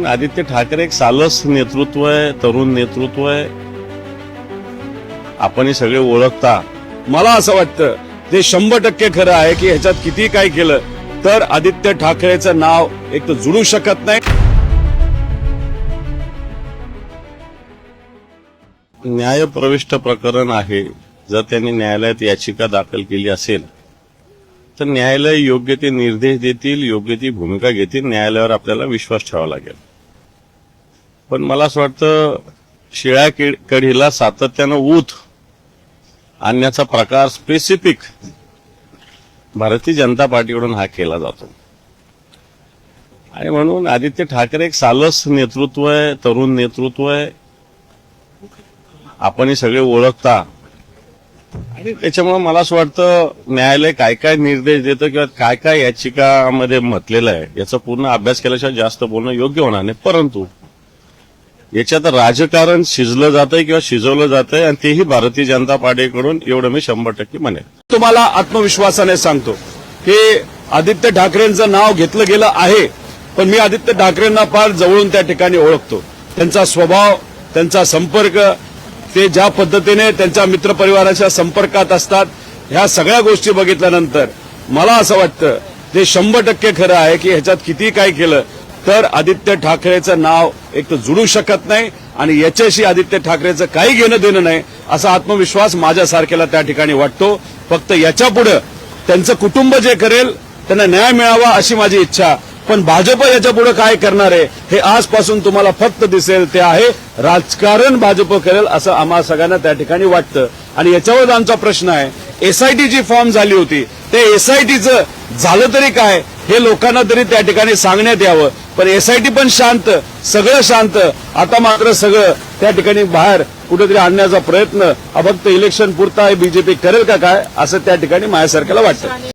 आदित्य ठाकरे एक सालस नेतृत्व आहे, तरुण नेतृत्व आहे. आपण सगळे ओळखता. मला असं वाटतं ते 100% खरं आहे की ह्याच्यात किती काय केलं तर आदित्य ठाकरेचं नाव एक तर जुळू शकत नाही. न्यायप्रविष्ट प्रकरण आहे. जर त्यांनी न्यायालयात याचिका दाखल केली असेल तर न्यायालय योग्य ते निर्देश देतील, योग्य ती भूमिका घेतील. न्यायालयावर आपल्याला विश्वास ठेवावा लागेल. पण मला असं वाटतं शिळ्या कढीला सातत्यानं ऊत आणण्याचा प्रकार स्पेसिफिक भारतीय जनता पार्टीकडून हा केला जातो. आणि म्हणून आदित्य ठाकरे एक सालस नेतृत्व आहे, तरुण नेतृत्व आहे. आपण सगळे ओळखता. आणि त्याच्यामुळे मला असं वाटतं न्यायालय काय काय निर्देश देतं किंवा काय काय याचिकामध्ये म्हटलेलं आहे याचा पूर्ण अभ्यास केल्याशिवाय जास्त बोलणं योग्य होणार नाही. परंतु याच्यात राजकारण शिजलं जातंय किंवा शिजवलं जातंय आणि तेही भारतीय जनता पार्टीकडून, एवढं मी 100% म्हणेन. तुम्हाला आत्मविश्वासाने सांगतो की आदित्य ठाकरेंचं नाव घेतलं गेलं आहे, पण मी आदित्य ठाकरेंना फार जवळून त्या ठिकाणी ओळखतो. त्यांचा स्वभाव, त्यांचा संपर्क, ते ज्या पद्धतीने त्यांच्या मित्रपरिवाराच्या संपर्कात असतात, ह्या सगळ्या गोष्टी बघितल्यानंतर मला असं वाटतं ते 100% खरं आहे की ह्याच्यात किती काय केलं तर आदित्य ठाकरेचं नाव एक तर जुळू शकत नाही आणि याच्याशी आदित्य ठाकरेचं काही घेणं देणं नाही असा आत्मविश्वास माझ्यासारख्याला त्या ठिकाणी वाटतो. फक्त याच्यापुढे त्यांचं कुटुंब जे करेल त्यांना न्याय मिळावा अशी माझी इच्छा. पण भाजप याच्यापुढे काय करणार आहे हे आजपासून तुम्हाला फक्त दिसेल. ते आहे राजकारण भाजप करेल असं आम्हा सगळ्यांना त्या ठिकाणी वाटतं. आणि याच्यावर आमचा प्रश्न आहे, एसआयटी जी फॉर्म झाली होती ते एसआयटीचं झालं तरी काय हे लोकांना तरी त्या ठिकाणी सांगण्यात यावं. पण एसआयटी पण शांत, सगळं शांत. आता मात्र सगळं त्या ठिकाणी बाहेर कुठेतरी आणण्याचा प्रयत्न फक्त इलेक्शन पुरता बीजेपी करेल का काय असं त्या ठिकाणी माझ्यासारख्याला वाटतं.